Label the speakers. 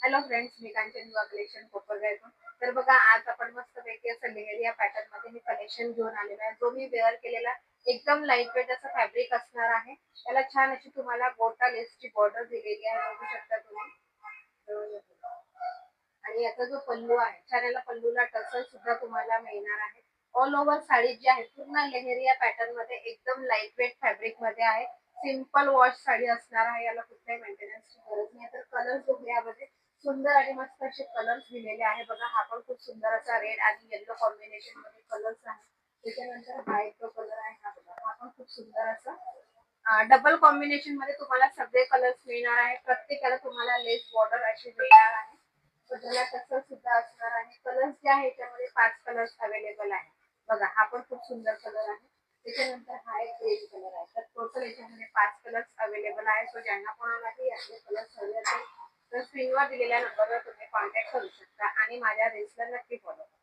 Speaker 1: Hello friends, मी कांचन युवा collection कोपरगावतून. तर बघा, आज आपण मस्तपैकी असं लेहरिया पॅटर्न मध्ये मी कलेक्शन घेऊन आलेलो आहे. जो मी वेअर केलेला एकदम लाईट वेट असं फॅब्रिक असणार आहे. त्याला छान अशी तुम्हाला गोटा लेसची बॉर्डर दिलेली आहे, बघू शकता तुम्ही. आणि याचा जो पल्लू आहे, छान याला पल्लूला टसल सुद्धा तुम्हाला मिळणार आहे. ऑल ओव्हर साडी जी आहे पूर्ण लेहरिया पॅटर्न मध्ये एकदम लाईट वेट फॅब्रिक मध्ये आहे. सिंपल वॉश साडी असणार आहे, याला कुठल्याही मेंटेनन्सची गरज नाही. तर कलर जो यामध्ये सुंदर आणि मस्त असे कलर्स दिलेले आहे. बघा, हा पण खूप सुंदर असा रेड आणि येलो कॉम्बिनेशन मध्ये कलर्स आहे. त्याच्यानंतर हा एक कलर आहे, हा बघा, हा पण खूप सुंदर असा डबल कॉम्बिनेशन मध्ये तुम्हाला सगळे कलर्स मिळणार आहे. प्रत्येकाला तुम्हाला लेस बॉर्डर अशी मिळणार आहे. त्याला तसं सुद्धा असणार आहे. कलर्स जे आहे त्यामध्ये 5 कलर्स अवेलेबल आहे. बघा, हा पण खूप सुंदर कलर आहे. त्याच्यानंतर हा एक ग्रीन कलर आहे. तर टोटल याच्यामध्ये 5 कलर्स अवेलेबल आहे. सो ज्यांना कोणालाही यातले कलर्स हवे असेल तर स्क्रीनवर दिलेल्या नंबरवर तुम्ही कॉन्टॅक्ट करू शकता आणि माझ्या रील्सला नक्की फॉलो करा.